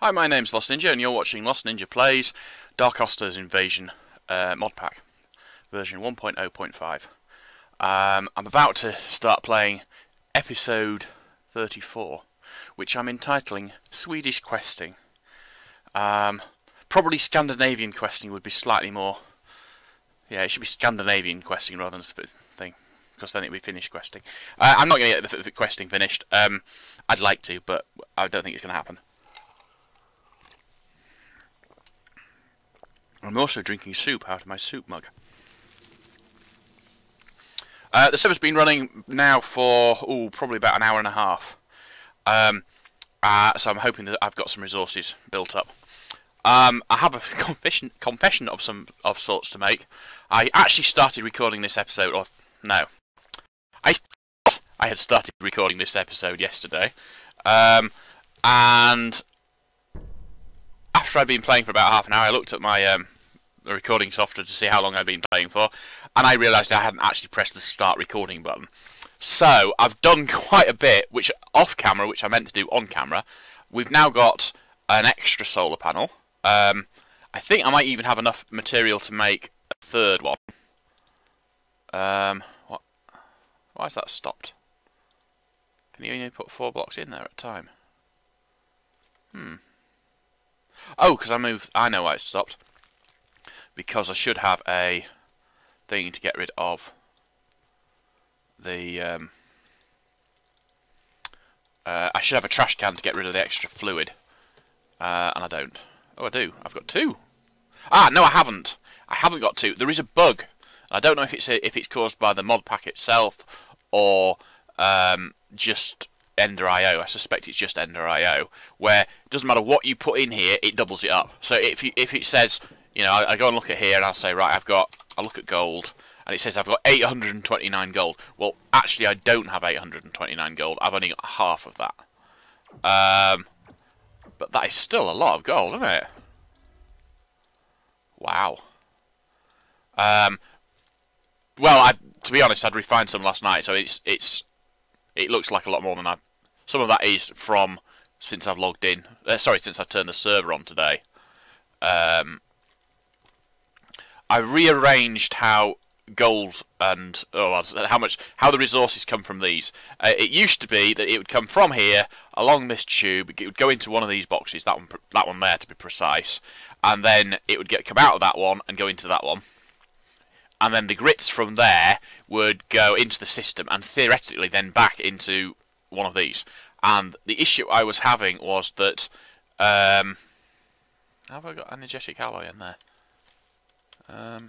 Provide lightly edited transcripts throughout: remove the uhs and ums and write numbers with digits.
Hi, my name's Lost Ninja, and you're watching Lost Ninja Plays Darkosto's Invasion Modpack, version 1.0.5. I'm about to start playing episode 34, which I'm entitling Swedish Questing. Probably Scandinavian Questing would be slightly more... Yeah, it should be Scandinavian Questing rather than thing, because then it would be Finnish Questing. I'm not going to get the questing finished. I'd like to, but I don't think it's going to happen. I'm also drinking soup out of my soup mug. The server's been running now for probably about an hour and a half. So I'm hoping that I've got some resources built up. I have a confession of sorts to make. I actually started recording this episode, or no, I had started recording this episode yesterday, and after I'd been playing for about half an hour, I looked at my the recording software to see how long I'd been playing for, and I realised I hadn't actually pressed the start recording button. So I've done quite a bit, which off camera, which I meant to do on camera. We've now got an extra solar panel. I think I might even have enough material to make a third one. What? Why is that stopped? Can you only put 4 blocks in there at a time? Oh, because I know why it stopped. Because I should have a thing to get rid of the... I should have a trash can to get rid of the extra fluid. And I don't. Oh, I do. I've got 2. Ah, no, I haven't. I haven't got 2. There is a bug. I don't know if it's caused by the mod pack itself or just Ender.io. I suspect it's just Ender.io, where it doesn't matter what you put in here, it doubles it up. So if it says, you know, I go and look at here and I'll say, right, I look at gold, and it says I've got 829 gold. Well, actually, I don't have 829 gold. I've only got half of that. But that is still a lot of gold, isn't it? Wow. Well, to be honest, I'd refined some last night, so it looks like a lot more than I. Some of that is from since I've logged in. Sorry, since I turned the server on today. I rearranged how gold and how the resources come from these. It used to be that it would come from here along this tube. It would go into one of these boxes, that one there to be precise, and then it would come out of that one and go into that one. And then the grits from there would go into the system and theoretically then back into one of these. And the issue I was having was that... have I got energetic alloy in there? I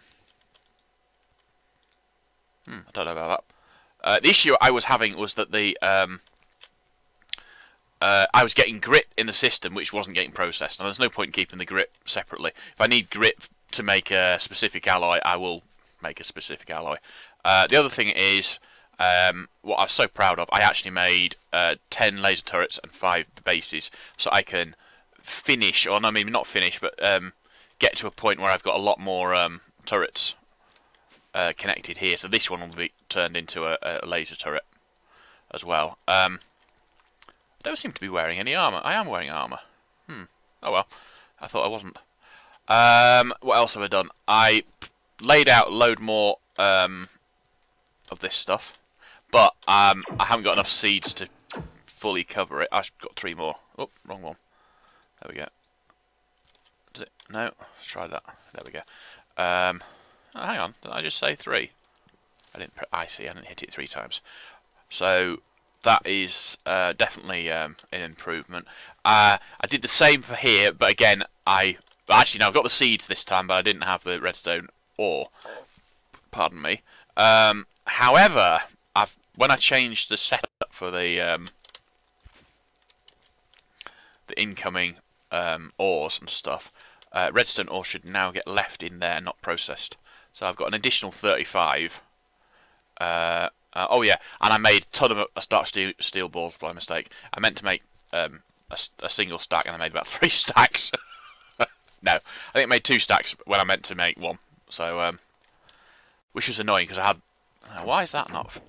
don't know about that. The issue I was having was that I was getting grit in the system which wasn't getting processed. And there's no point in keeping the grit separately. If I need grit to make a specific alloy, I will make a specific alloy. The other thing is, what I was so proud of, I actually made 10 laser turrets and 5 bases, so I can finish, or no, maybe not finish, but get to a point where I've got a lot more turrets connected here. So this one will be turned into a laser turret as well. I don't seem to be wearing any armour. I am wearing armour. Oh well, I thought I wasn't. What else have I done? I laid out a load more of this stuff, but I haven't got enough seeds to fully cover it. I've got 3 more. Oh, wrong one. There we go. Is it? No, let's try that. There we go. Oh, hang on, did I just say 3? I didn't. I see. I didn't hit it 3 times. So that is definitely an improvement. I did the same for here, but again, actually no, I've got the seeds this time, but I didn't have the redstone ore. Pardon me. However, when I changed the setup for the incoming ores and stuff, redstone ore should now get left in there, not processed. So I've got an additional 35. Oh yeah, and I made a ton of dark steel balls by mistake. I meant to make a single stack, and I made about 3 stacks. No, I think I made 2 stacks when I meant to make 1. So, which was annoying because I had. Why is that not?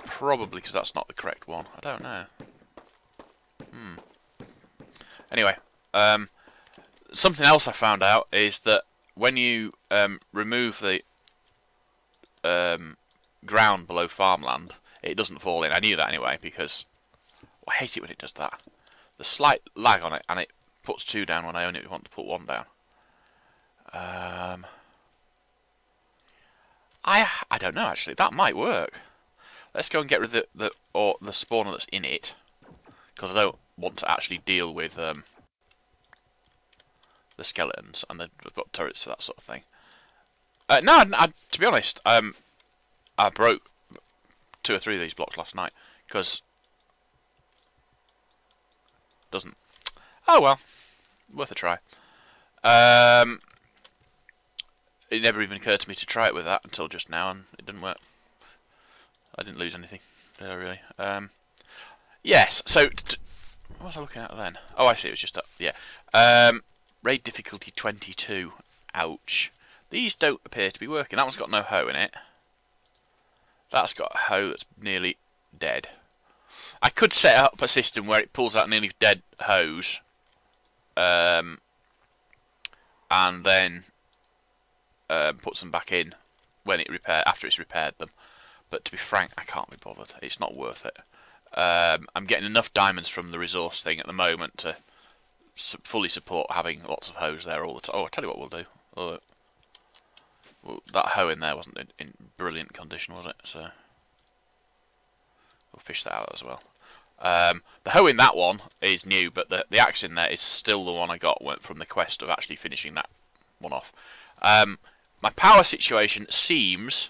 Probably because that's not the correct one. I don't know. Anyway, something else I found out is that when you remove the ground below farmland, it doesn't fall in. I knew that anyway, because I hate it when it does that. The slight lag on it, and it puts 2 down when I only want to put 1 down. I don't know, actually. That might work. Let's go and get rid of the spawner that's in it, because I don't want to actually deal with the skeletons, and they've got turrets for that sort of thing. No, to be honest, I broke 2 or 3 of these blocks last night, because doesn't. Oh well, worth a try. It never even occurred to me to try it with that until just now, and it didn't work. I didn't lose anything there, really. Yes, so what was I looking at then? Oh, I see, it was just up. Yeah. Raid difficulty 22. Ouch. These don't appear to be working. That one's got no hoe in it. That's got a hoe that's nearly dead. I could set up a system where it pulls out nearly dead hoes, and then puts them back in when after it's repaired them. But to be frank, I can't be bothered. It's not worth it. I'm getting enough diamonds from the resource thing at the moment to fully support having lots of hoes there all the time. Oh, I'll tell you what we'll do. Well, that hoe in there wasn't in brilliant condition, was it? So we'll fish that out as well. The hoe in that one is new, but the axe in there is still the one I got from the quest of actually finishing that one off. My power situation seems,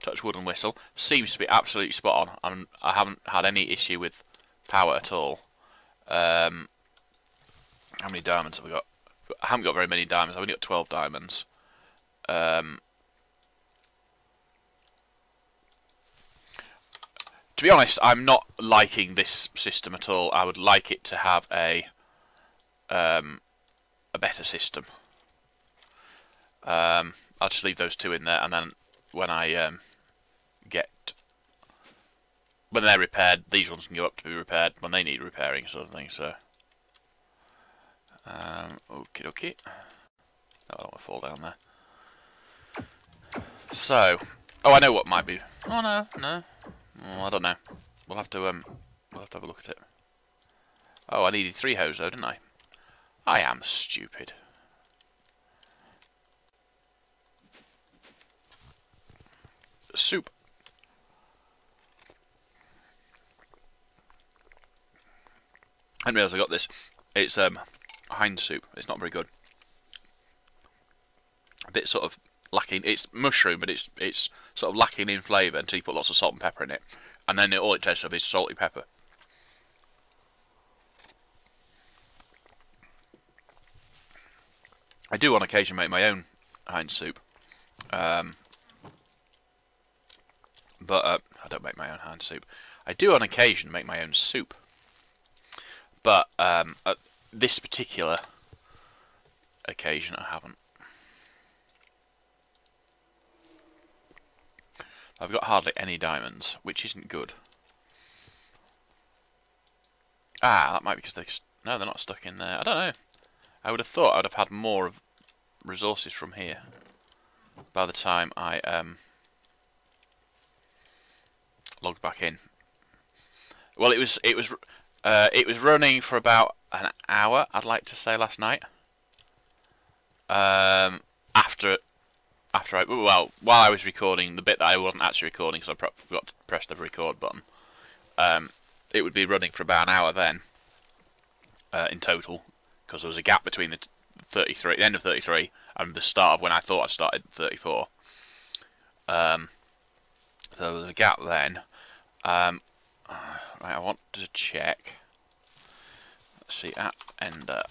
touch wood and whistle, seems to be absolutely spot on. I haven't had any issue with power at all. How many diamonds have I got? I haven't got very many diamonds. I've only got 12 diamonds. To be honest, I'm not liking this system at all. I would like it to have a better system. I'll just leave those 2 in there, and then when I when they're repaired, these ones can go up to be repaired when they need repairing, sort of thing. So, okie dokie. No, I don't want to fall down there. So, oh, I know what might be. Oh no, no. Oh, I don't know. We'll have to have a look at it. Oh, I needed 3 hoes though, didn't I? I am stupid. Soup. I didn't realise I got this. It's hind soup. It's not very good. A bit sort of lacking. It's mushroom, but it's sort of lacking in flavour until you put lots of salt and pepper in it, and then all it tastes of is salty pepper. I do on occasion make my own hind soup, but I don't make my own hind soup. I do on occasion make my own soup, but at this particular occasion I haven't. I've got hardly any diamonds, which isn't good. Ah, that might be because no, they're not stuck in there. I don't know. I would have thought I'd have had more of resources from here by the time I logged back in. Well, it was running for about an hour, I'd like to say, last night. While I was recording the bit that I wasn't actually recording because I forgot to press the record button, it would be running for about an hour then, in total, because there was a gap between the end of 33 and the start of when I thought I started 34. So there was a gap then. Right, I want to check. Let's see, at ender.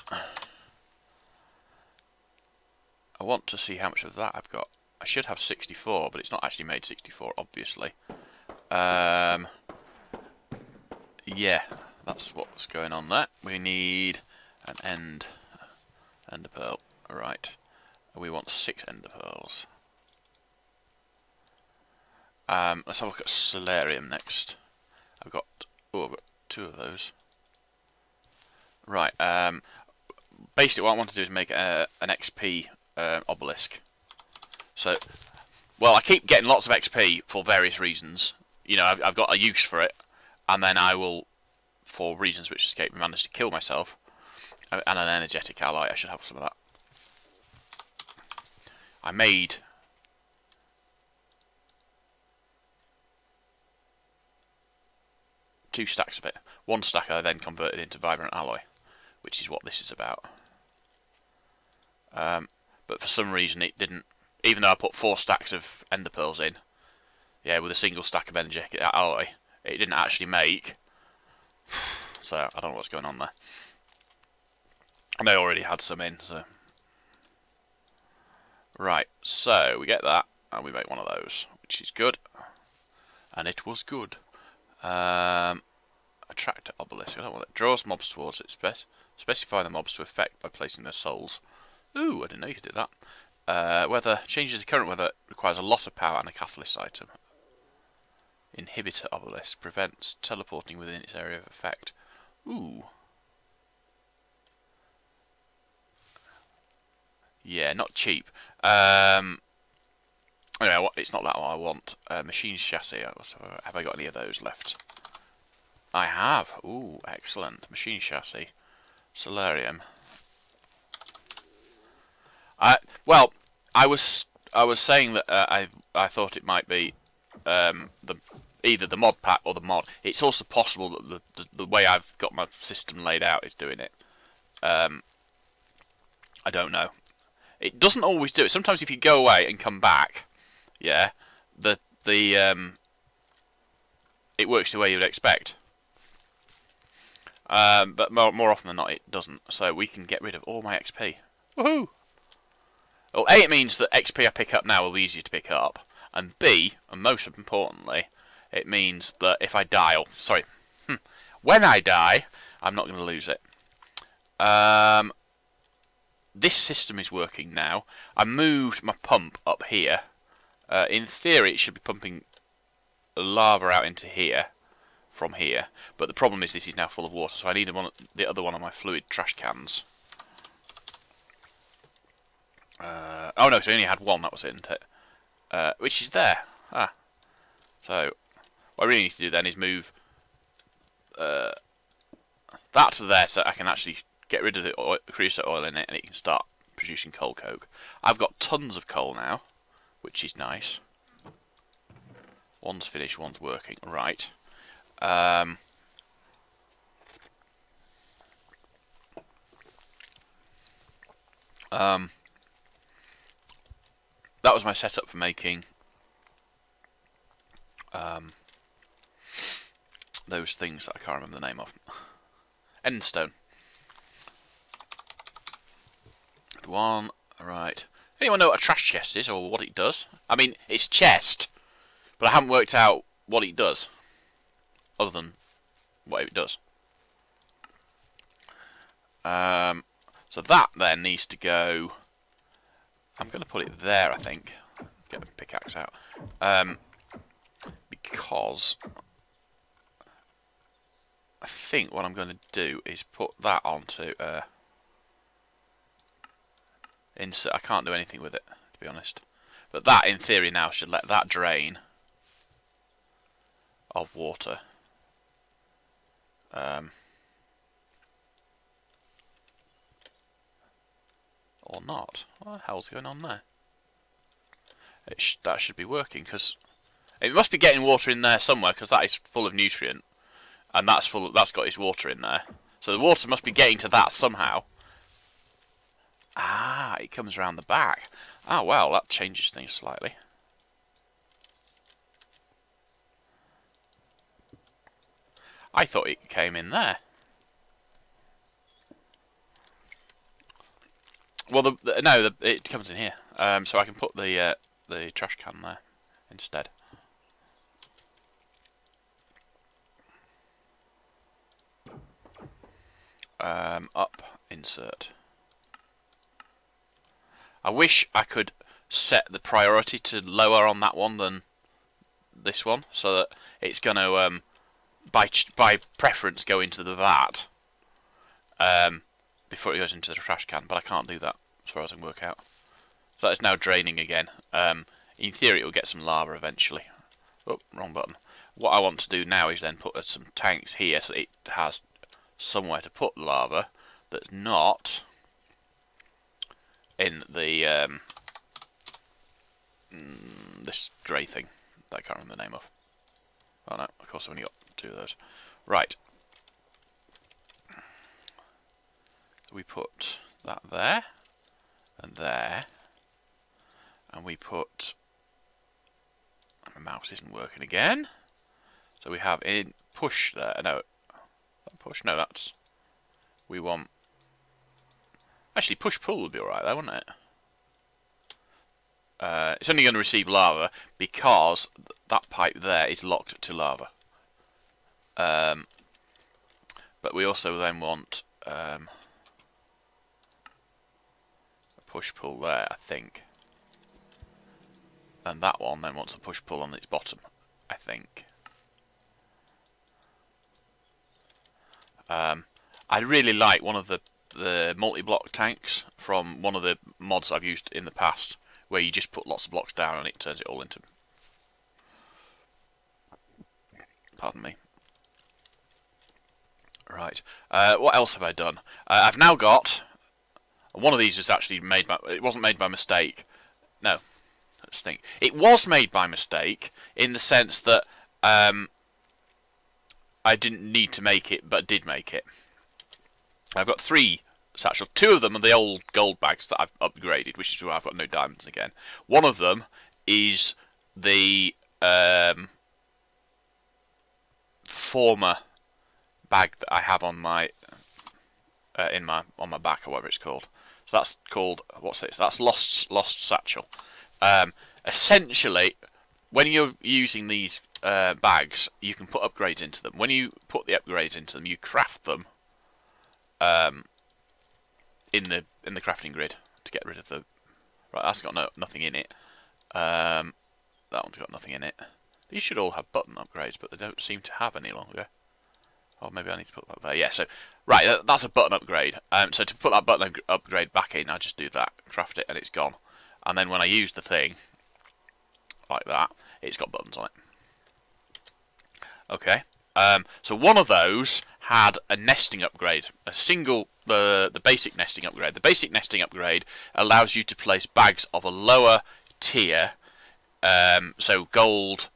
I want to see how much of that I've got. I should have 64, but it's not actually made 64, obviously. Yeah, that's what's going on there. We need an ender pearl. Right. We want 6 ender pearls. Let's have a look at solarium next. I've got 2 of those. Right. Basically, what I want to do is make an XP obelisk. So, well, I keep getting lots of XP for various reasons. You know, I've got a use for it, and then I will, for reasons which escape me, manage to kill myself. And an energetic ally. I should have some of that. I made 2 stacks of it. 1 stack I then converted into vibrant alloy, which is what this is about. But for some reason it didn't, even though I put 4 stacks of ender pearls in, yeah, with a single stack of energetic alloy, it didn't actually make. So I don't know what's going on there. And I already had some in, so. Right, so we get that, and we make one of those, which is good. And it was good. Attractor obelisk. I don't want it. Draws mobs towards it. Specify the mobs to effect by placing their souls. Ooh, I didn't know you could do that. Weather changes the current weather. Requires a lot of power and a catalyst item. Inhibitor obelisk prevents teleporting within its area of effect. Ooh. Yeah, not cheap. Anyway, it's not that what I want. Machine chassis. Have I got any of those left? I have. Ooh, excellent. Machine chassis. Solarium. Well, I was saying that I thought it might be either the mod pack or the mod. It's also possible that the way I've got my system laid out is doing it. I don't know. It doesn't always do it. Sometimes if you go away and come back, yeah, it works the way you would expect. But more often than not, it doesn't. So we can get rid of all my XP. Woohoo! Well, A, it means that XP I pick up now will be easier to pick up, and B, and most importantly, it means that if I die, or sorry, when I die, I'm not going to lose it. This system is working now. I moved my pump up here. In theory, it should be pumping lava out into here from here, but the problem is this is now full of water, so I need the other one of my fluid trash cans. Oh no, so I only had one, that was it, isn't it? Which is there. So, what I really need to do then is move that to there so I can actually get rid of the creosote oil in it and it can start producing coal coke. I've got tons of coal now, which is nice. One's finished, one's working. Right. That was my setup for making those things that I can't remember the name of. Endstone. One, right. Anyone know what a trash chest is or what it does? I mean, it's a chest, but I haven't worked out what it does, other than what it does. So that then needs to go. I'm going to put it there, I think. Get the pickaxe out. Because I think what I'm going to do is put that onto insert. I can't do anything with it, to be honest. But that, in theory, now should let that drain of water. Or not. What the hell's going on there? That should be working, because it must be getting water in there somewhere, because that is full of nutrient, and that's got its water in there. So the water must be getting to that somehow. Ah, it comes around the back. Ah, well, that changes things slightly. I thought it came in there. Well, it comes in here. So I can put the trash can there instead. Up, insert. I wish I could set the priority to lower on that one than this one, so that it's going to, by preference, go into the vat. before it goes into the trash can, but I can't do that as far as I can work out. So that is now draining again. In theory, it will get some lava eventually. Oh, wrong button. What I want to do now is then put some tanks here so that it has somewhere to put lava that's not in the this grey thing that I can't remember the name of. Oh no, of course I've only got 2 of those. Right. So we put that there and there, and we put. My mouse isn't working again. So we have in push there. No, push. No, that's. We want. Actually, push pull would be alright there, wouldn't it? It's only going to receive lava because that pipe there is locked to lava. But we also then want a push pull there, I think. And that one then wants a push pull on its bottom, I think. I really like one of the multi-block tanks from one of the mods I've used in the past, where you just put lots of blocks down and it turns it all into. Pardon me. Right. What else have I done? I've now got. One of these was actually made by. It wasn't made by mistake. No. Let's think. It was made by mistake in the sense that I didn't need to make it, but did make it. I've got 3 satchels. 2 of them are the old gold bags that I've upgraded, which is why I've got no diamonds again. One of them is the former bag that I have on my on my back, or whatever it's called. So that's called, what's this? That's lost satchel. Essentially, when you're using these bags, you can put upgrades into them. When you put the upgrades into them, you craft them in the crafting grid to get rid of the. Right, that's got nothing in it. That one's got nothing in it. These should all have button upgrades, but they don't seem to have any longer. Or maybe I need to put that there. Yeah, so right, that's a button upgrade. So to put that button upgrade back in, I just do that, craft it, and it's gone. And then when I use the thing like that, it's got buttons on it. Okay. So one of those had a nesting upgrade, a single, the basic nesting upgrade. The basic nesting upgrade allows you to place bags of a lower tier, so gold.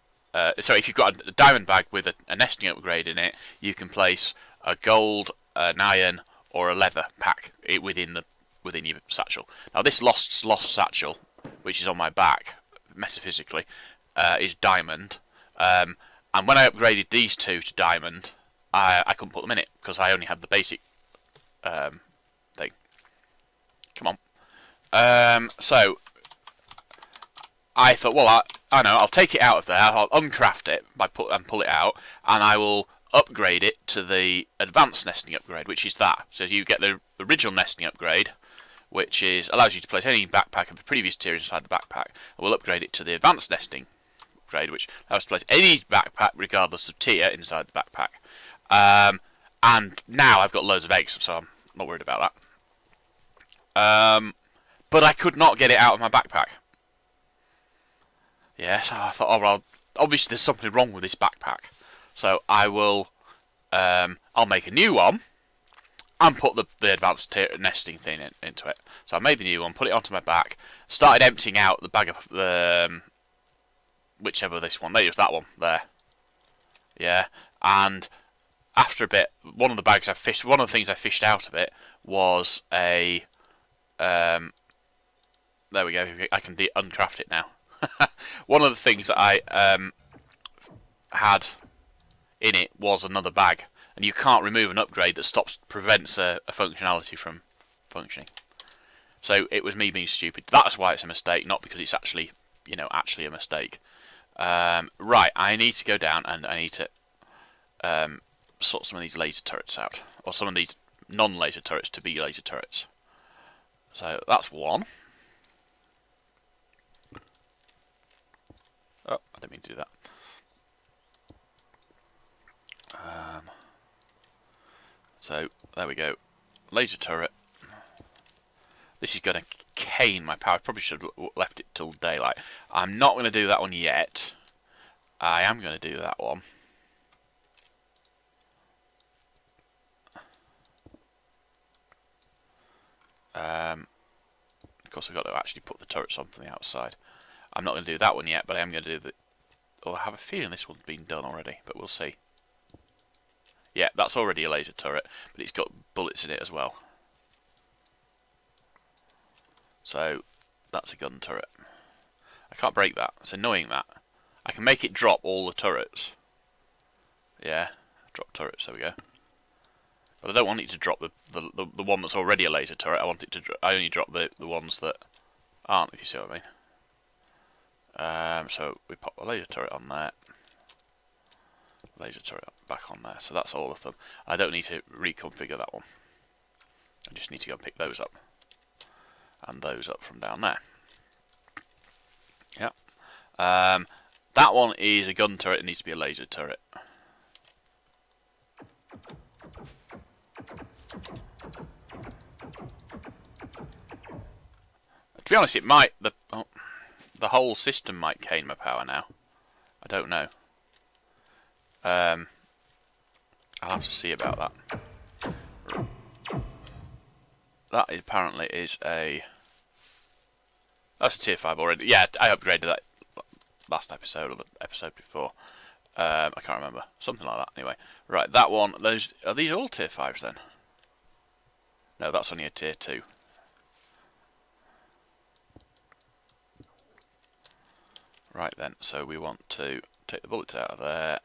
So if you've got a diamond bag with a nesting upgrade in it, you can place a gold, an iron, or a leather pack within your satchel. Now this lost satchel, which is on my back, metaphysically, is diamond. And when I upgraded these 2 to diamond, I couldn't put them in it because I only had the basic thing. Come on. So I thought, well, I know, I'll take it out of there, I'll uncraft it and pull it out, and I will upgrade it to the advanced nesting upgrade, which is that. So you get the original nesting upgrade, which allows you to place any backpack of the previous tier inside the backpack, and we'll upgrade it to the advanced nesting upgrade, which allows you to place any backpack regardless of tier inside the backpack. And now I've got loads of eggs, so I'm not worried about that. But I could not get it out of my backpack. Yeah, so I thought, oh well, obviously there's something wrong with this backpack. So I will, I'll make a new one and put the advanced tier nesting thing into it. So I made the new one, put it onto my back, started emptying out the bag of the whichever this one. There's that one there. Yeah, and after a bit, one of the things I fished out of it was a. There we go. I can uncraft it now. One of the things that I had in it was another bag, and you can't remove an upgrade that prevents a functionality from functioning. So it was me being stupid. That's why it's a mistake, not because it's actually, actually a mistake. Right, I need to go down and I need to sort some of these laser turrets out, or some of these non-laser turrets to be laser turrets. So that's one. Oh, I didn't mean to do that. So there we go. laser turret. This is going to cane my power. I probably should have left it till daylight. I'm not going to do that one yet. I am going to do that one. Of course, I've got to actually put the turrets on from the outside. I'm not going to do that one yet, but I am going to do the... Oh, I have a feeling this one's been done already, but we'll see. Yeah, that's already a laser turret, but it's got bullets in it as well. So, that's a gun turret. I can't break that. It's annoying, that. I can make it drop all the turrets. Yeah, drop turrets, there we go. But I don't want it to drop the one that's already a laser turret. I want it to. I only drop the ones that aren't, if you see what I mean. So we pop the laser turret on there. Laser turret back on there. So that's all of them. I don't need to reconfigure that one. I just need to go and pick those up. And those up from down there. Yeah. That one is a gun turret. It needs to be a laser turret. To be honest, it might the whole system might cane my power now. I don't know. I'll have to see about that. That apparently is a... That's a tier 5 already. Yeah, I upgraded that last episode or the episode before. I can't remember. Something like that. Anyway, right. That one. Those are these all tier 5s then? No, that's only a tier 2. Right then, so we want to take the bullets out of there.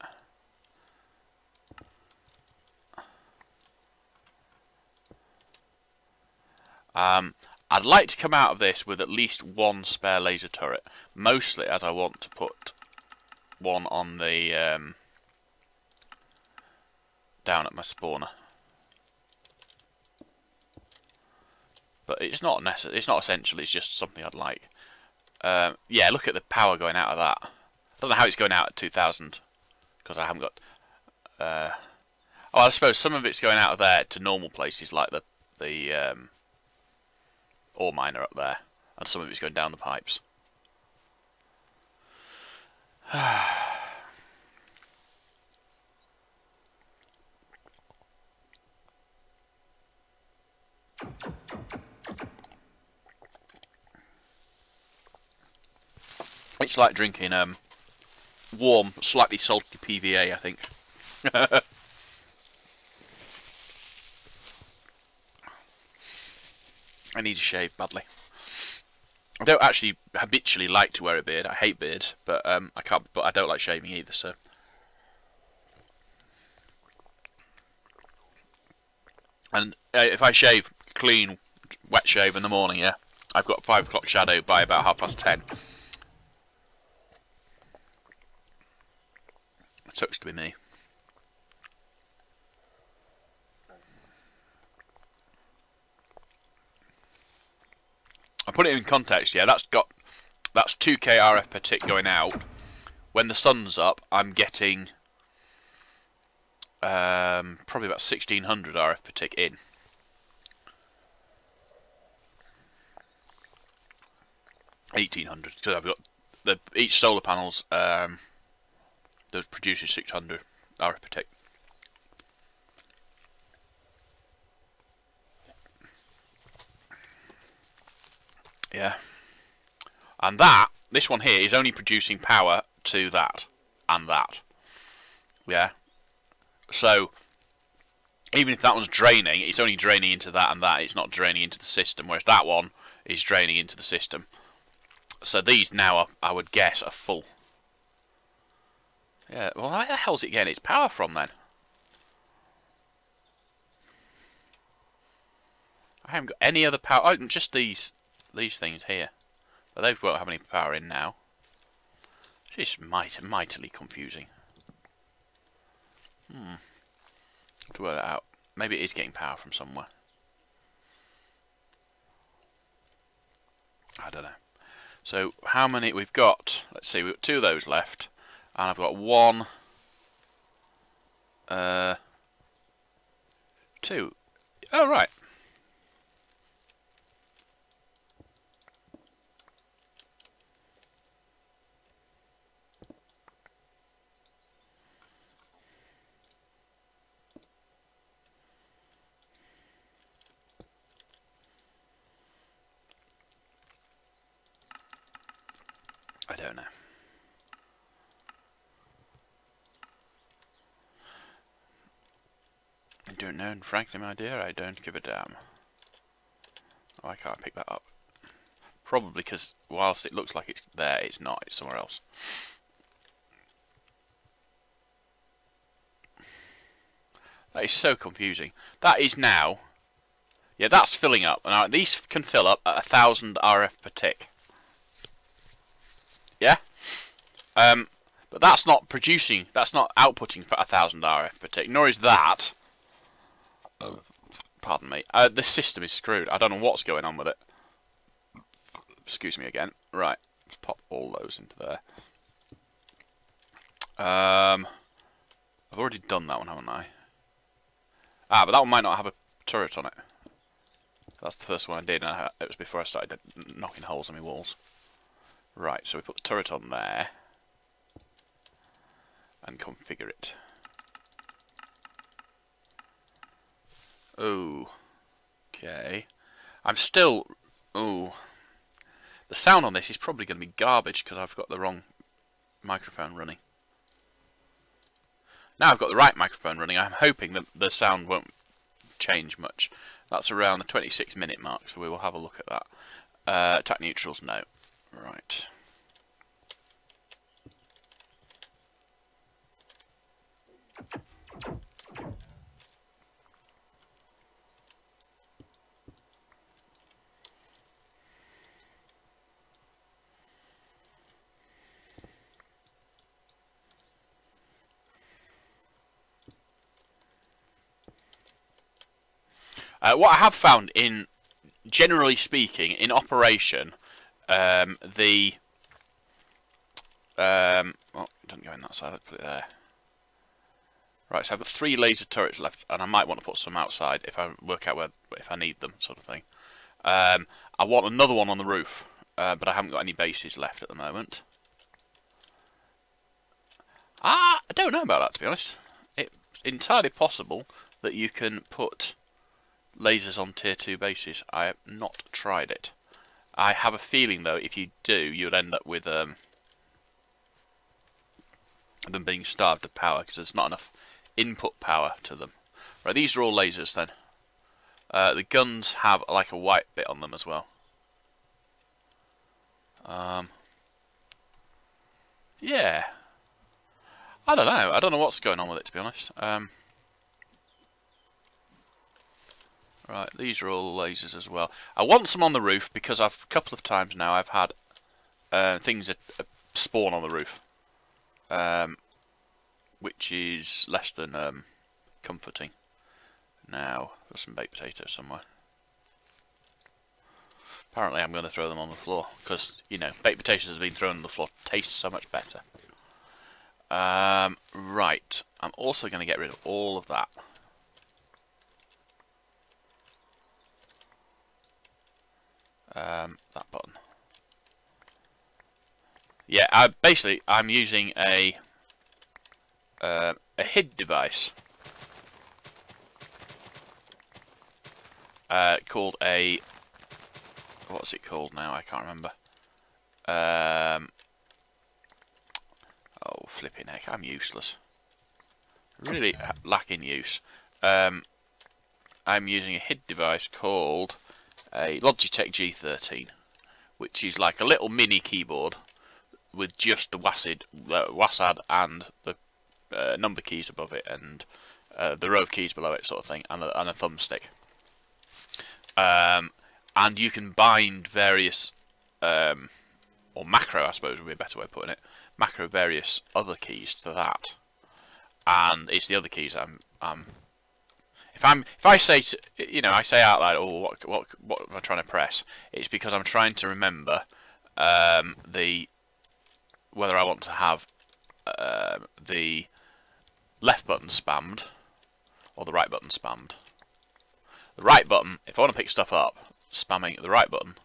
I'd like to come out of this with at least one spare laser turret. Mostly as I want to put one on the down at my spawner. But it's not necessary. It's not essential. It's just something I'd like. Yeah, look at the power going out of that. I don't know how it's going out at 2000 because I haven't got. Oh, I suppose some of it's going out of there to normal places like the ore miner up there, and some of it's going down the pipes. It's like drinking warm, slightly salty PVA, I think. I need to shave badly. I don't actually habitually like to wear a beard. I hate beards, but I can't. But I don't like shaving either. So, and if I shave clean, wet shave in the morning, yeah, I've got a 5 o'clock shadow by about 10:30. It sucks to be me. I put it in context, yeah, that's 2k RF per tick going out. When the sun's up, I'm getting probably about 1600 RF per tick in. $1,800 because I've got each solar panels that produces 600 RF per tick. Yeah. And this one here is only producing power to that and that. Yeah. So, even if that one's draining, it's only draining into that and that. It's not draining into the system, whereas that one is draining into the system. So these now, I would guess, are full. Yeah, well, where the hell's it getting its power from then? I haven't got any other power. Oh, just these things here. But they won't have any power in now. It's just mightily confusing. Have to work that out. Maybe it is getting power from somewhere. I don't know. So, how many we've got? Let's see, we've got 2 of those left. And I've got 1, 2. Oh, right. don't know. I don't know, and frankly, my dear, I don't give a damn. Why can't I pick that up? Probably because whilst it looks like it's there, it's not. It's somewhere else. That is so confusing. That is now... Yeah, that's filling up. Now, these can fill up at 1000 RF per tick. Yeah? But that's not producing... That's not outputting for 1000 RF per tick. Nor is that... Pardon me. The system is screwed. I don't know what's going on with it. Excuse me again. Right. Let's pop all those into there. I've already done that one, haven't I? Ah, but that one might not have a turret on it. That's the first one I did, and it was before I started knocking holes in my walls. Right, so we put the turret on there. And configure it. Oh. Okay. I'm still... Oh. The sound on this is probably going to be garbage because I've got the wrong microphone running. Now I've got the right microphone running, I'm hoping that the sound won't change much. That's around the 26-minute mark, so we will have a look at that. Attack neutrals, no. Right. What I have found in, generally speaking, in operation, oh, don't go in that side, let's put it there. Right, so I've got 3 laser turrets left, and I might want to put some outside if I work out where, if I need them, sort of thing. I want another one on the roof, but I haven't got any bases left at the moment. I don't know about that, to be honest. It's entirely possible that you can put lasers on tier 2 bases. I have not tried it. I have a feeling though if you do, you'll end up with them being starved of power because there's not enough input power to them. Right, these are all lasers then. The guns have like a white bit on them as well. Yeah. I don't know. I don't know what's going on with it, to be honest. Right, these are all lasers as well. I want some on the roof because a couple of times now I've had things that spawn on the roof, which is less than comforting. Now, there's some baked potatoes somewhere. Apparently I'm going to throw them on the floor because, you know, baked potatoes have been thrown on the floor. Tastes so much better. Right, I'm also going to get rid of all of that. That button. Yeah, I'm using a HID device called a, what's it called now? I can't remember. Oh, flipping heck! I'm useless. Really lacking use. I'm using a HID device called a Logitech G13, which is like a little mini keyboard with just the WASD and the number keys above it and the row of keys below it, sort of thing, and a thumbstick. And you can bind various, or macro, I suppose would be a better way of putting it, macro various other keys to that. And it's the other keys if I say, you know, I say out loud, oh, what am I trying to press? It's because I'm trying to remember whether I want to have the left button spammed or the right button spammed. The right button, if I want to pick stuff up, spamming the right button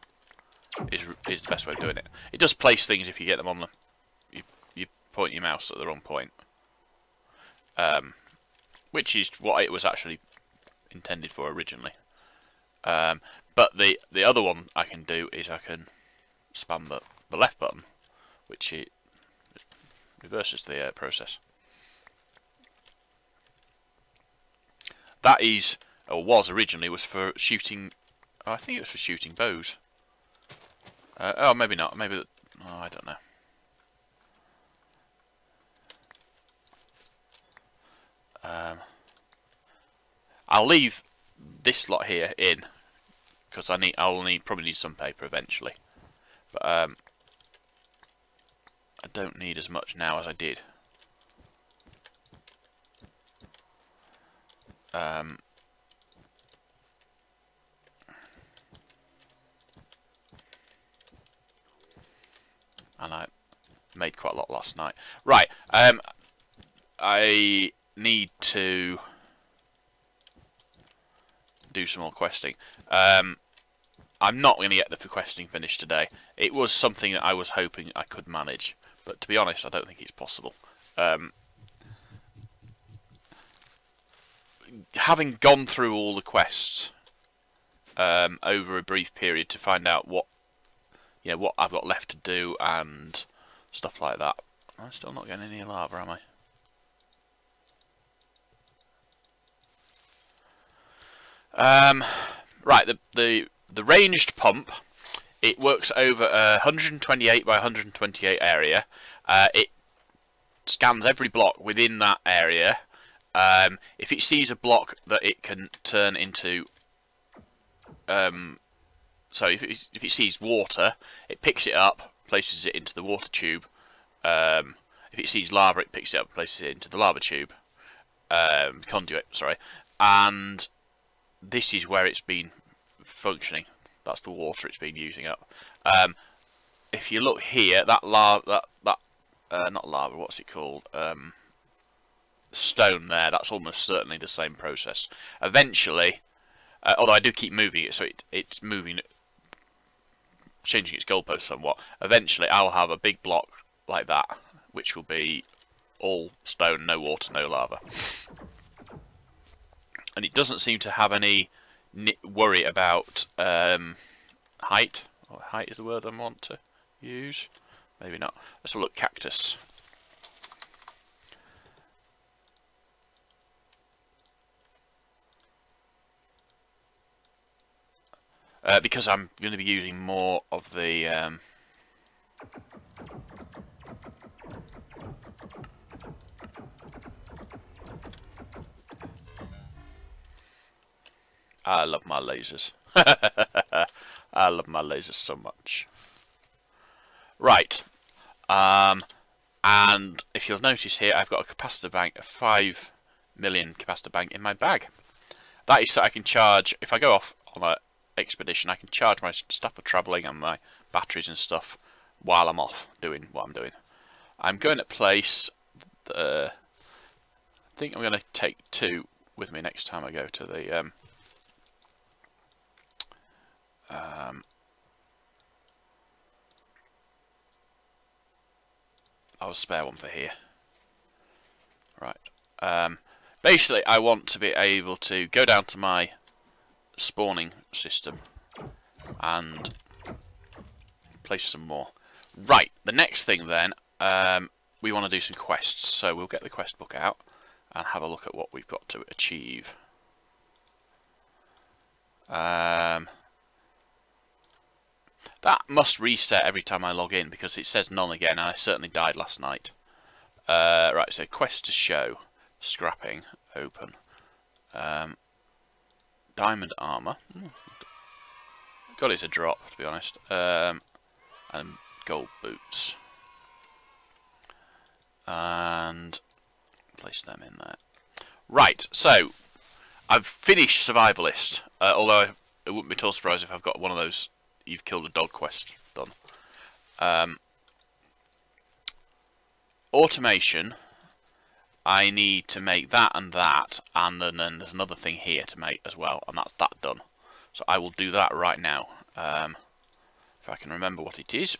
is the best way of doing it. It does place things if you get them on you point your mouse at the wrong point, which is what it was actually intended for originally. But the other one I can do is I can spam the left button which it reverses the process. That is, or was originally, was for shooting. Oh, I think it was for shooting bows. Oh, maybe not. Maybe. Oh, I don't know. I'll leave this lot here in because I'll probably need some paper eventually, but I don't need as much now as I did. And I made quite a lot last night. Right, I need to do some more questing. I'm not going to get the questing finished today. It was something that I was hoping I could manage, but to be honest, I don't think it's possible. Having gone through all the quests over a brief period to find out what I've got left to do and stuff like that. I'm still not getting any lava, am I? Right, the ranged pump, it works over a 128 by 128 area. It scans every block within that area. If it sees a block that it can turn into, so if it sees water, it picks it up, places it into the water tube. If it sees lava, it picks it up, places it into the lava tube, conduit. Sorry, and this is where it's been functioning. That's the water it's been using up. If you look here, that lava, not lava, what's it called? Stone there. That's almost certainly the same process. Eventually, although I do keep moving it, so it's moving, changing its goalpost somewhat. Eventually, I'll have a big block like that, which will be all stone, no water, no lava. And it doesn't seem to have any worry about height. Or height is the word I want to use. Maybe not. Let's have a look. Cactus. Because I'm going to be using more of the I love my lasers. I love my lasers so much. Right. And if you'll notice here, I've got a capacitor bank, a 5 million capacitor bank in my bag. That is so I can charge, if I go off on an expedition, I can charge my stuff for travelling and my batteries and stuff while I'm off doing what I'm doing. I'm going to place the... I think I'm going to take 2 with me next time I go to the... I'll spare one for here. Right. Basically, I want to be able to go down to my spawning system and place some more. Right. The next thing then, we want to do some quests. So we'll get the quest book out and have a look at what we've got to achieve. That must reset every time I log in because it says none again, and I certainly died last night. Right, so quest to show, scrapping, open, diamond armor. God, it's a drop to be honest. And gold boots, and place them in there. Right, so I've finished Survivalist. Although it wouldn't be at all surprised if I've got one of those. You've killed a dog quest done. Automation, I need to make that, and then there's another thing here to make as well, and that's that done. So I will do that right now. If I can remember what it is.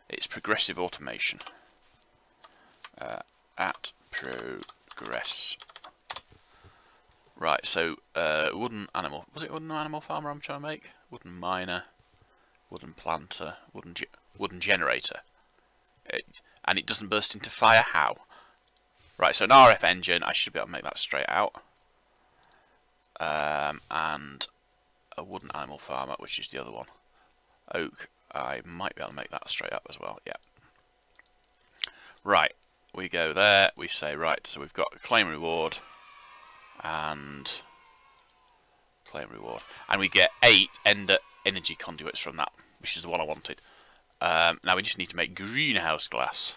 It's progressive automation. At progress. Right, so wooden animal. Was it wooden animal farmer I'm trying to make? Wooden miner. Wooden planter, wooden generator. And it doesn't burst into fire. How? Right, so an RF engine, I should be able to make that straight out. And a wooden animal farmer, which is the other one. Oak, I might be able to make that straight up as well, yeah. Right, we go there, we say, right, so we've got claim reward, and claim reward. And we get 8 energy conduits from that, which is the one I wanted. Now we just need to make greenhouse glass.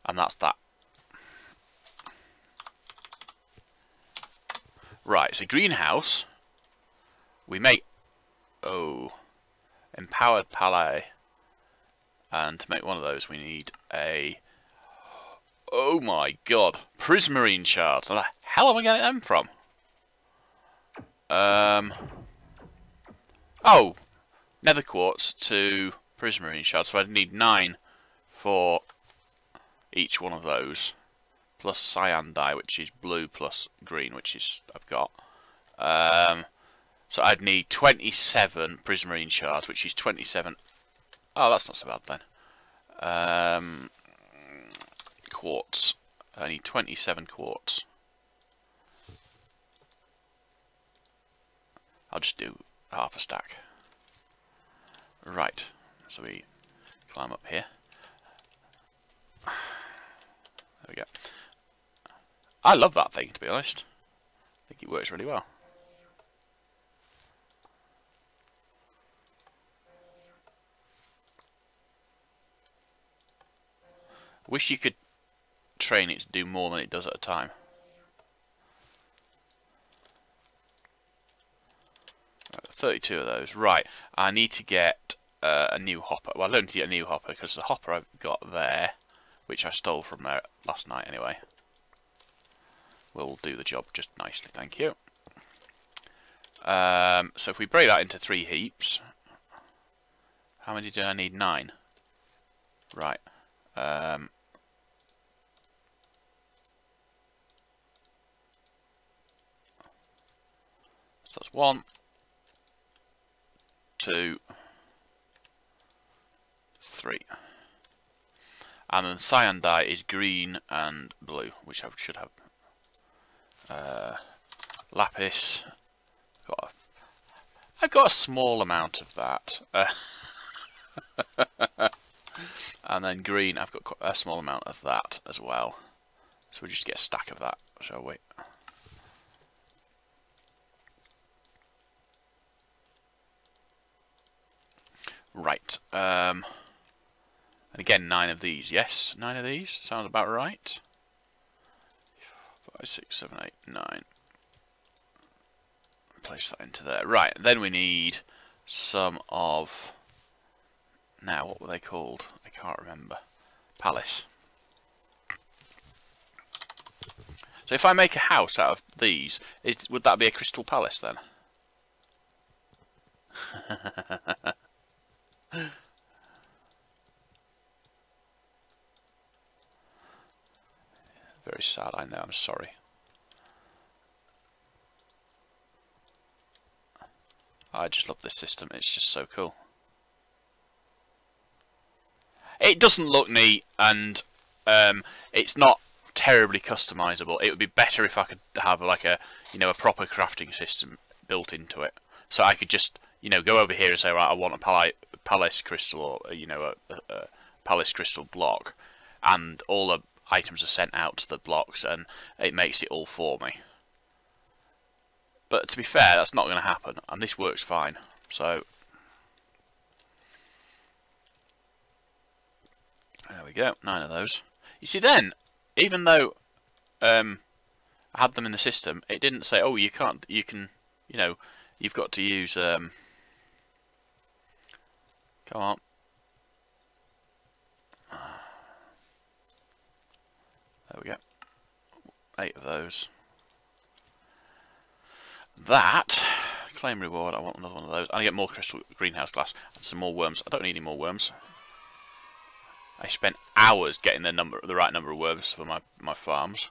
And that's that. Right, so greenhouse, we make, empowered pallet, and to make one of those we need a, oh my god, prismarine shards. Where the hell am I getting them from? Oh, nether quartz to prismarine shards, so I'd need 9 for each one of those. Plus cyan dye, which is blue, plus green, which is I've got. So I'd need 27 prismarine shards, which is 27. Oh, that's not so bad then. Quartz. I need 27 quartz. I'll just do half a stack. Right. So we climb up here. There we go. I love that thing, to be honest. I think it works really well. Wish you could train it to do more than it does at a time. Right, 32 of those. Right, I need to get a new hopper. Well, I don't need to get a new hopper because the hopper I've got there, which I stole from there last night anyway, will do the job just nicely, thank you. So if we break that into 3 heaps, how many do I need? 9. Right. So that's 1, 2, 3. And then cyan dye is green and blue, which I should have. Lapis. I've got a small amount of that. And then green, I've got a small amount of that as well. So we'll just get a stack of that, shall we? Right. And again, 9 of these. Yes, 9 of these. Sounds about right. 5, 6, 7, 8, 9. Place that into there. Right, then we need some of... Now, what were they called? I can't remember. Palace. So if I make a house out of these, would that be a crystal palace then? Very sad, I know, I'm sorry. I just love this system, it's just so cool. It doesn't look neat, and it's not terribly customizable. It would be better if I could have like a, a proper crafting system built into it. So I could just, go over here and say, right, I want a palace crystal, or a palace crystal block, and all the items are sent out to the blocks, and it makes it all for me. But to be fair, that's not going to happen, and this works fine. So there we go, 9 of those. You see, then, even though I had them in the system, it didn't say, oh, you can't, you can, you've got to use, come on. There we go. 8 of those. That, claim reward, I want another one of those. I get more crystal greenhouse glass and some more worms. I don't need any more worms. I spent hours getting the right number of worms for my farms.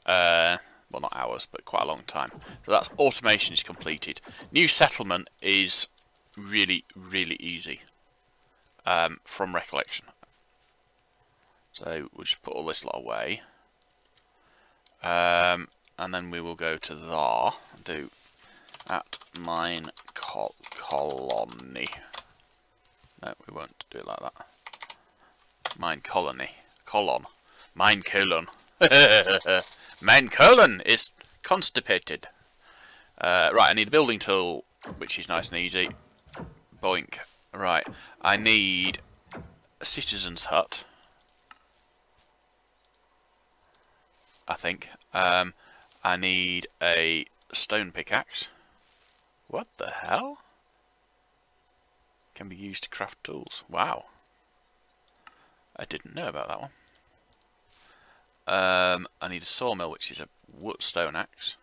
Well, not hours, but quite a long time. So that's automation is completed. New settlement is really, really easy from recollection. So we'll just put all this lot away. And then we will go to there and do at mine colony. No, we won't do it like that. Mine colony. Colon. Mine colon. Mine colon is constipated. Right, I need a building tool, which is nice and easy. Boink. Right, I need a citizen's hut. I think. I need a stone pickaxe. What the hell? Can be used to craft tools. Wow. I didn't know about that one. I need a sawmill, which is a wood stone axe.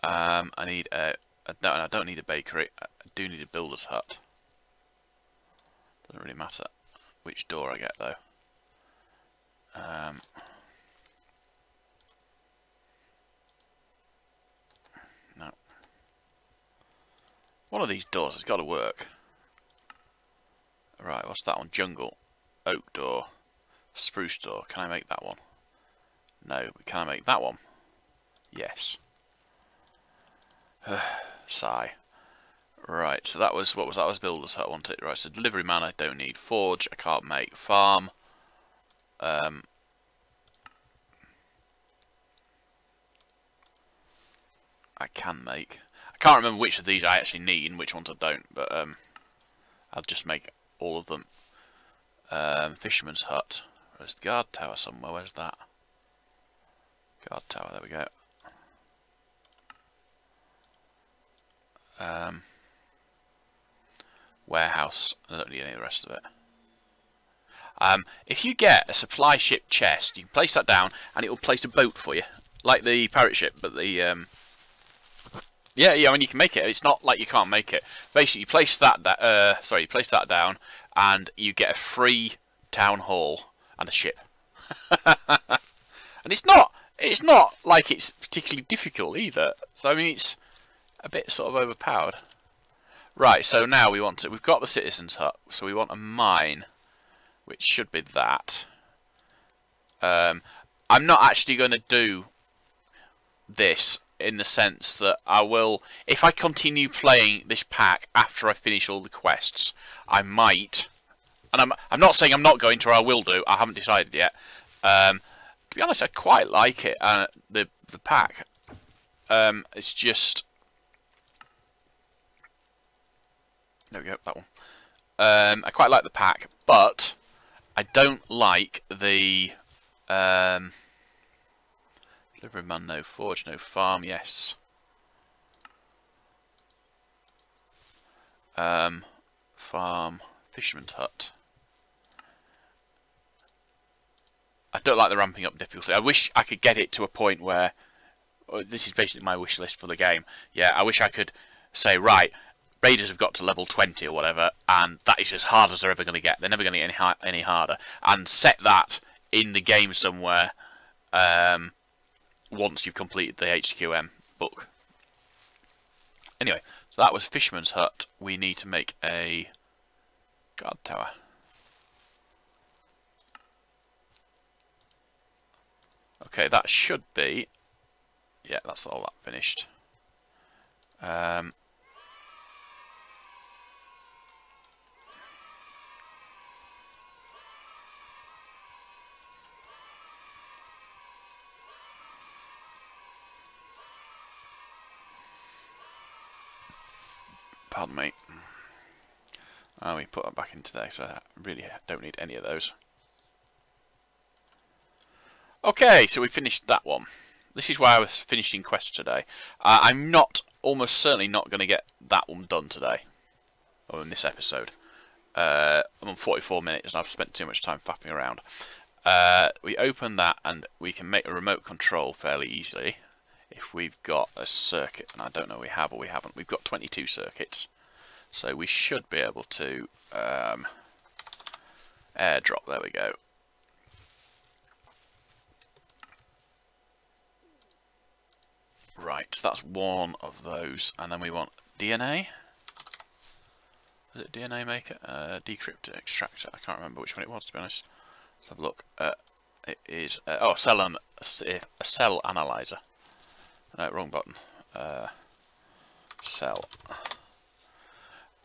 I need a... No, I don't need a bakery. I do need a builder's hut. Doesn't really matter which door I get, though. No. One of these doors has got to work. Right, what's that one? Jungle. Oak door. Spruce door. Can I make that one? No. Can I make that one? Yes. Sigh. Right, so that was, what was that? That was builder's hut, wasn't it? Right, so delivery man I don't need. Forge I can't make. Farm. I can make. I can't remember which of these I actually need and which ones I don't, but I'll just make all of them. Fisherman's hut. There's the guard tower somewhere. Where's that? Guard tower. There we go. Warehouse. I don't need any of the rest of it. If you get a supply ship chest, you can place that down and it will place a boat for you, like the pirate ship. But the yeah, I mean you can make it. It's not like you can't make it. Basically, you place that you place that down, and you get a free town hall and a ship. And it's not like it's particularly difficult either. So I mean, it's a bit sort of overpowered. Right. So now we want to. We've got the citizen's hut, so we want a mine, which should be that. I'm not actually going to do this in the sense that I will, if I continue playing this pack after I finish all the quests, I might, and I'm not saying I'm not going to, or I will do, I haven't decided yet. To be honest, I quite like it, the pack. It's just, there we go, that one. I quite like the pack, but I don't like the delivery man, no forge, no farm, yes. Farm, fisherman's hut. I don't like the ramping up difficulty. I wish I could get it to a point where, this is basically my wish list for the game. Yeah, I wish I could say, right, Raiders have got to level 20 or whatever, and that is as hard as they're ever going to get. They're never going to get any harder. And set that in the game somewhere once you've completed the HQM book. Anyway, so that was Fisherman's Hut. We need to make a guard tower. Okay, that should be... Yeah, that's all that finished. Pardon me. We put that back in today, so I really don't need any of those. Okay, so we finished that one. This is why I was finishing quests today. I'm almost certainly not going to get that one done today, or in this episode. I'm on 44 minutes and I've spent too much time faffing around. We open that and we can make a remote control fairly easily if we've got a circuit, and I don't know if we have or we haven't. We've got 22 circuits, so we should be able to airdrop. There we go. Right, so that's one of those, and then we want DNA. Is it DNA maker? Decryptor, extractor. I can't remember which one it was, to be honest. Let's have a look. It is a cell analyzer. No, wrong button. Cell.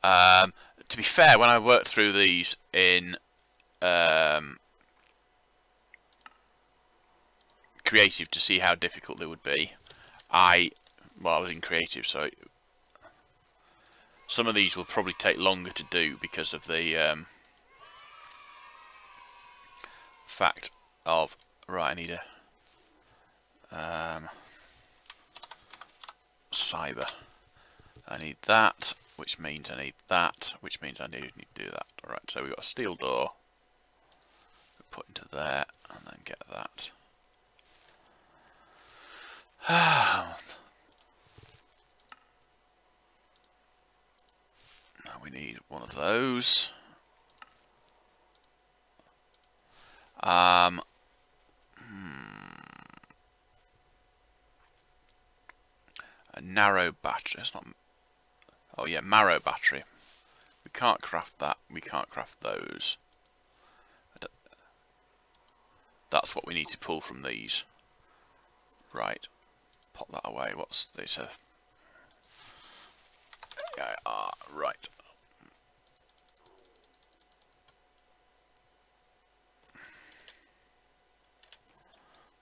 To be fair, when I worked through these in creative to see how difficult they would be, I was in creative, so some of these will probably take longer to do because of the fact of I need a cyber. I need that, which means I need that, which means I need to do that. Alright, so we've got a steel door. Put into there, and then get that. Now we need one of those. A narrow battery. It's not. Oh yeah, marrow battery. We can't craft that. We can't craft those. That's what we need to pull from these. Right. Pop that away. What's this? Right.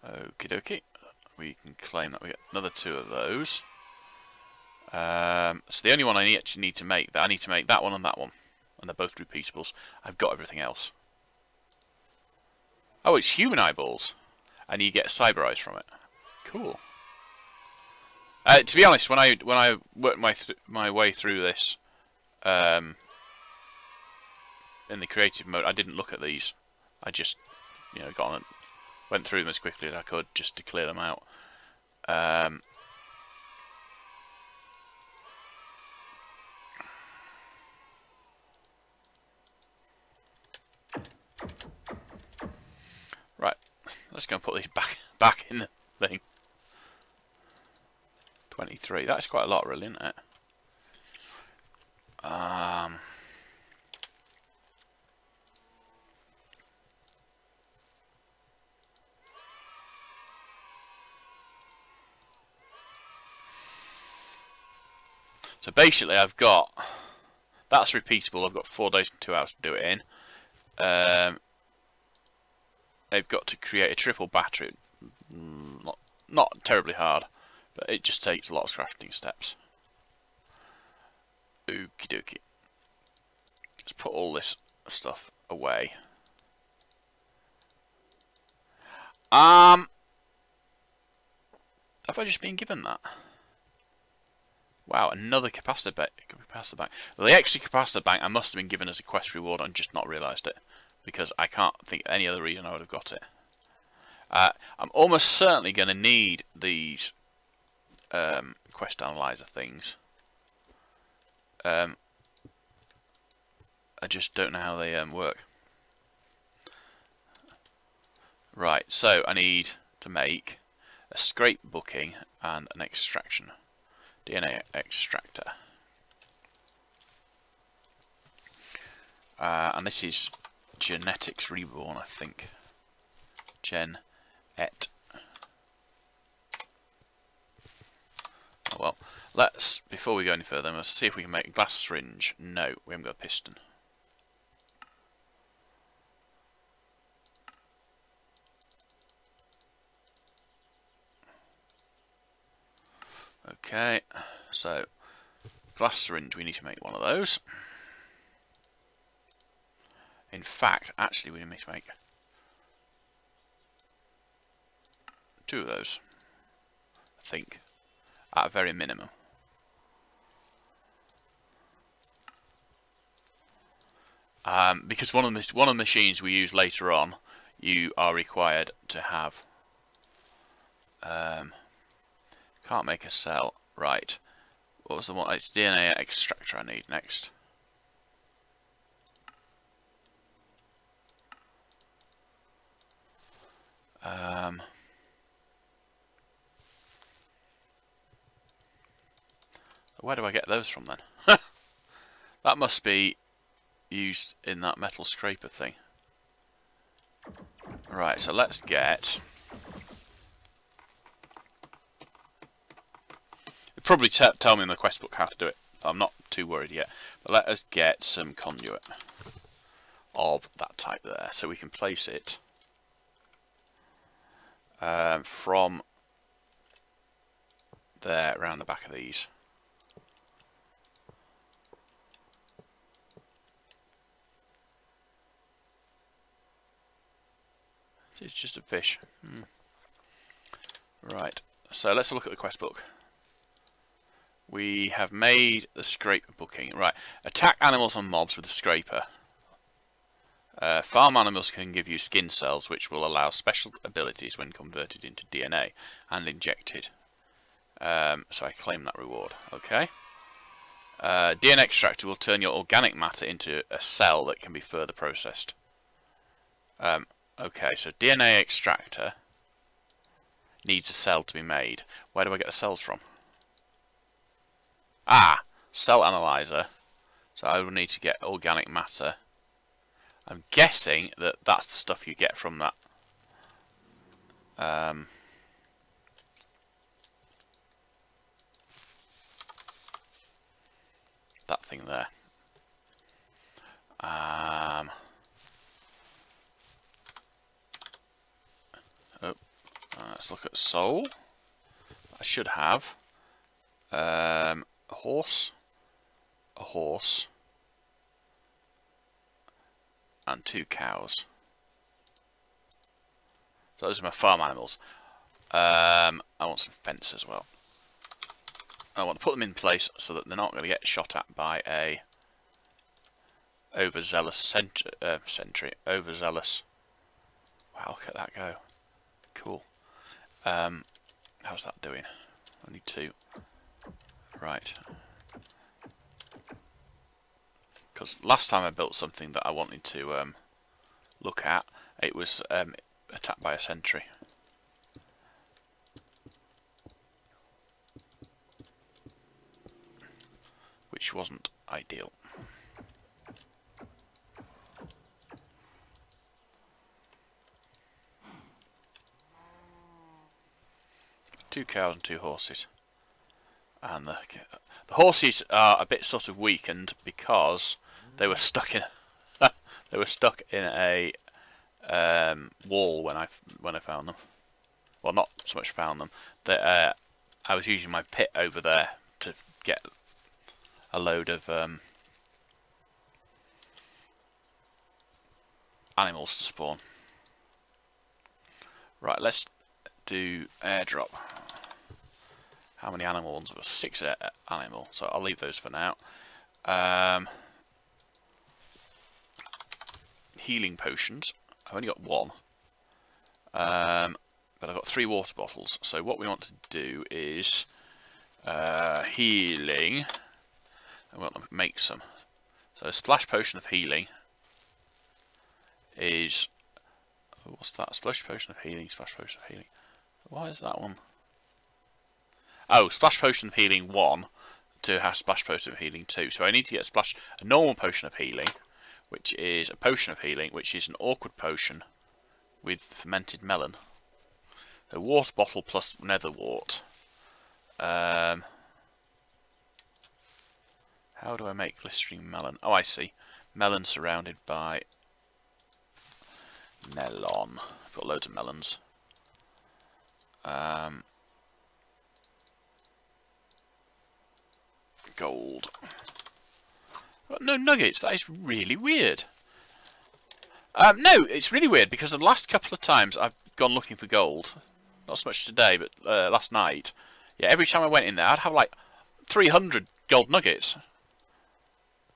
Okie dokie. We can claim that we get another 2 of those. So the only one I actually need to make, I need to make that one and that one, and they're both repeatables. I've got everything else. Oh, it's human eyeballs, and you get cyber eyes from it. Cool. To be honest, when I worked my way through this in the creative mode, I didn't look at these. I just got on and went through them as quickly as I could just to clear them out. Right, let's go and put these back in the thing. 23. That's quite a lot, really, isn't it? So basically, I've got that's repeatable. I've got 4 days and 2 hours to do it in. I've got to create a triple battery. Not terribly hard, but it just takes lots of crafting steps. Okie dokie. Let's put all this stuff away. Have I just been given that? Wow, another capacitor bank. Well, the extra capacitor bank I must have been given as a quest reward and just not realised it, because I can't think of any other reason I would have got it. I'm almost certainly going to need these quest analyzer things. I just don't know how they work. Right, so I need to make a scrape booking and an extraction. DNA extractor. And this is Genetics Reborn, I think. Gen et. Oh well, let's, before we go any further, let's see if we can make a glass syringe. No, we haven't got a piston. Okay, so glass syringe, we need to make one of those. In fact, actually we need to make 2 of those, I think, at a very minimum. Because one of the machines we use later on, you are required to have. Can't make a cell. Right. What was the one? It's DNA extractor I need next. Where do I get those from then? That must be used in that metal scraper thing. Right, so let's get... It'll probably tell me in the quest book how to do it. I'm not too worried yet. But let us get some conduit of that type there. So we can place it from there around the back of these. It's just a fish. Right, so let's look at the quest book. We have made the scraper booking. Right, attack animals and mobs with the scraper. Farm animals can give you skin cells, which will allow special abilities when converted into DNA and injected. So I claim that reward. Okay. DNA extractor will turn your organic matter into a cell that can be further processed. Okay, so DNA extractor needs a cell to be made. Where do I get the cells from? Ah, cell analyzer. So I will need to get organic matter. I'm guessing that that's the stuff you get from that. That thing there. Let's look at soul. I should have a horse, and 2 cows. So those are my farm animals. I want some fence as well. I want to put them in place so that they're not going to get shot at by a overzealous sentry. Overzealous. Wow, look at that go. Cool. How's that doing? Only 2. Right. Because last time I built something that I wanted to look at, it was attacked by a sentry. Which wasn't ideal. Two cows and 2 horses. And the horses are a bit sort of weakened because they were stuck in a wall when I found them. Well, not so much found them. I was using my pit over there to get a load of animals to spawn. Right, let's do airdrop. How many animal ones? I've got 6 animal, so I'll leave those for now. Healing potions. I've only got 1. But I've got 3 water bottles. So what we want to do is healing. I want to make some. So a splash potion of healing is... What's that? Splash potion of healing, splash potion of healing. Why is that one? Oh, splash potion of healing 1 to have splash potion of healing 2. So I need to get a normal potion of healing, which is a potion of healing, which is an awkward potion with fermented melon. A water bottle plus nether wart. How do I make glistering melon? Oh, I see. Melon surrounded by melon. I've got loads of melons. Gold. Got no nuggets. That is really weird. No, it's really weird because the last couple of times I've gone looking for gold, not so much today, but last night, yeah, every time I went in there, I'd have like 300 gold nuggets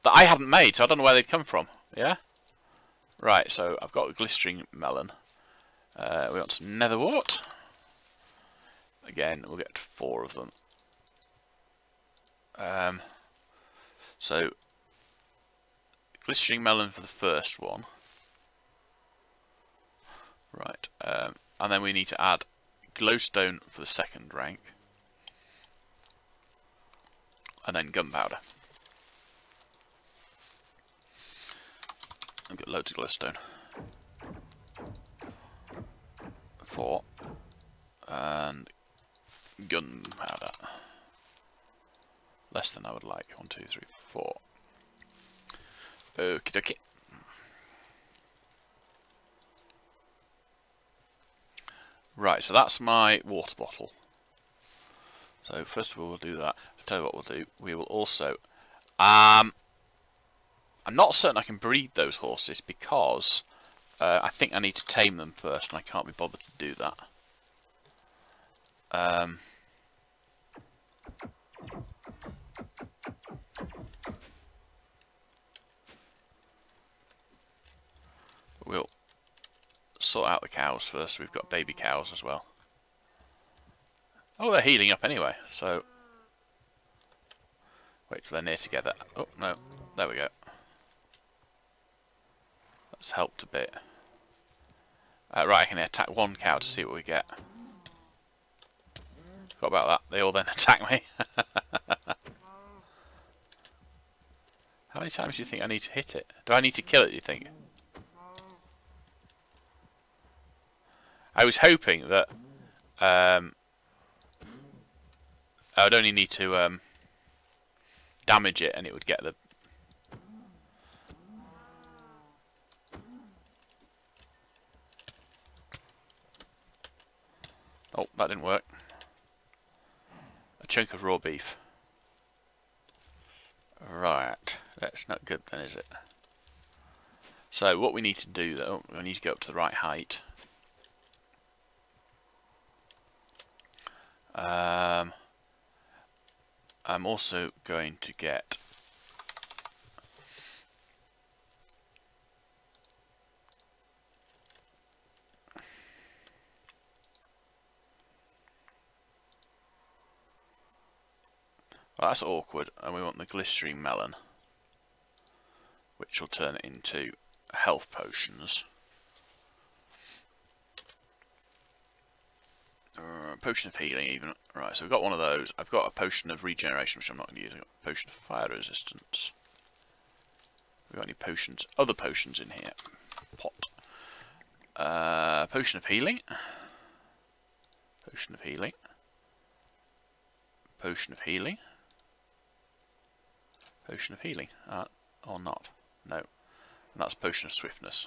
that I hadn't made, so I don't know where they'd come from. Yeah. Right. So I've got a glistering melon. We want some nether wart. Again, we'll get 4 of them. So glistering melon for the first one. Right, and then we need to add glowstone for the second rank. and then gunpowder. I've got loads of glowstone. 4. And gunpowder. Less than I would like. 1, 2, 3, 4. Okie dokie. Right, so that's my water bottle. So first of all we'll do that. I'll tell you what we'll do. We will also... I'm not certain I can breed those horses because I think I need to tame them first and I can't be bothered to do that. We'll sort out the cows first. We've got baby cows as well. Oh, they're healing up anyway, so wait till they're near together. Oh, no. There we go. That's helped a bit. Right, I can attack one cow to see what we get. Forgot about that. They all then attack me. How many times do you think I need to hit it? Do I need to kill it, do you think? I was hoping that I would only need to damage it and it would get the... Oh, that didn't work. A chunk of raw beef. Right, that's not good then, is it? So what we need to do though, we need to go up to the right height. I'm also going to get well, that's awkward, and we want the glistering melon, which will turn it into health potions. Potion of healing even. Right, so we've got one of those. I've got a potion of regeneration, which I'm not going to use. I've got a potion of fire resistance. We've got any potions? Other potions in here. Pot. Potion of healing. Potion of healing. Potion of healing. Potion of healing. Or not. No. And that's potion of swiftness.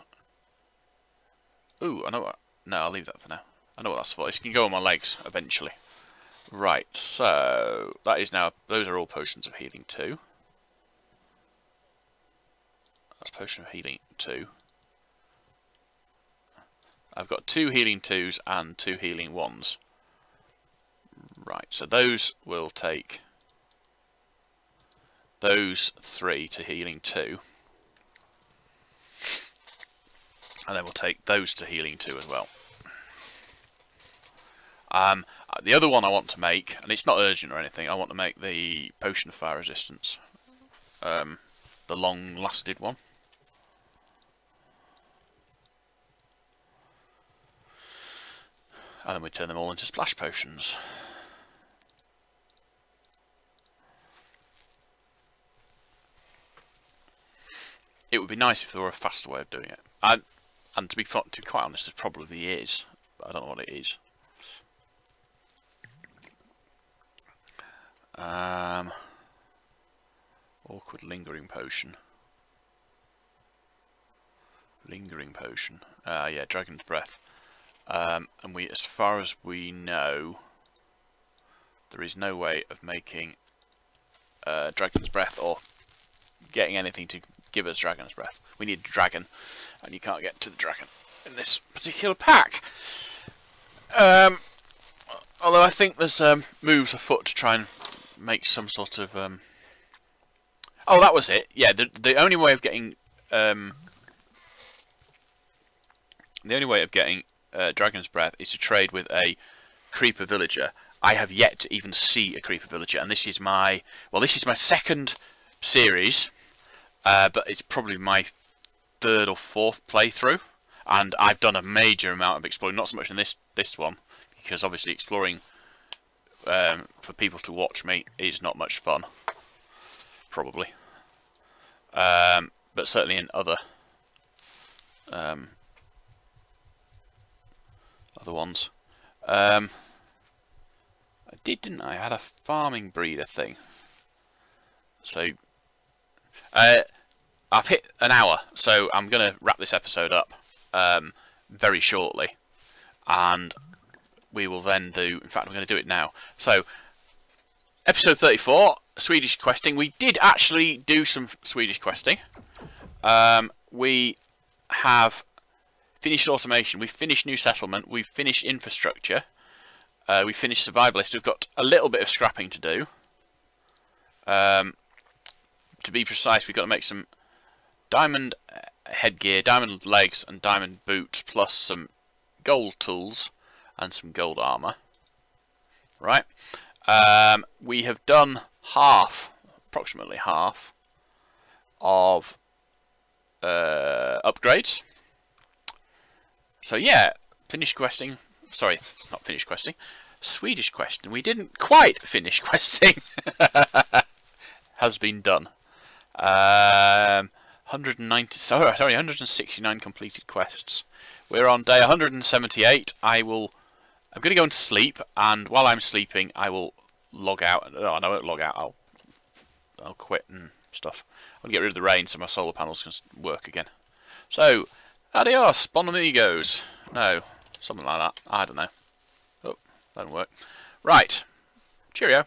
Ooh, I know what. No, I'll leave that for now. I know what that's for. This can go on my legs eventually. Right, so that is now. Those are all potions of healing 2. That's potion of healing 2. I've got 2 healing 2s and 2 healing 1s. Right, so those will take those 3 to healing 2. And then we'll take those to healing 2 as well. The other one I want to make, and it's not urgent or anything, I want to make the potion of fire resistance. The long-lasted one. And then we turn them all into splash potions. It would be nice if there were a faster way of doing it. And to be quite honest, there probably is. But I don't know what it is. Awkward lingering potion. Lingering potion. Yeah, dragon's breath. And we, as far as we know, there is no way of making dragon's breath or getting anything to give us dragon's breath. We need a dragon, and you can't get to the dragon in this particular pack. Although I think there's moves afoot to try and make some sort of oh, that was it. Yeah, the only way of getting dragon's breath is to trade with a creeper villager. I have yet to even see a creeper villager, and this is my second series, but it's probably my 3rd or 4th playthrough, and I've done a major amount of exploring. Not so much in this one, because obviously exploring for people to watch me is not much fun. probably. But certainly in other ones. I did, didn't I? I had a farming breeder thing. So I've hit an hour, so I'm going to wrap this episode up very shortly, and we will then do, in fact I'm going to do it now. So episode 34, Swedish Questing. We did actually do some Swedish Questing. We have finished automation, we've finished new settlement, we've finished infrastructure, we've finished survivalist. We've got a little bit of scrapping to do. To be precise, we've got to make some diamond headgear, diamond legs and diamond boots, plus some gold tools and some gold armour. Right. We have done half, approximately half, of upgrades. So yeah, finished questing. Sorry, not finished questing. Swedish Questing. We didn't quite finish questing. Has been done. 169 completed quests. We're on day 178. I'm going to go and sleep, and while I'm sleeping, I will log out. No, I won't log out. I'll quit and stuff. I'll get rid of the rain so my solar panels can work again. So, adios, bon amigos. No, something like that. I don't know. Oh, that didn't work. Right. Cheerio.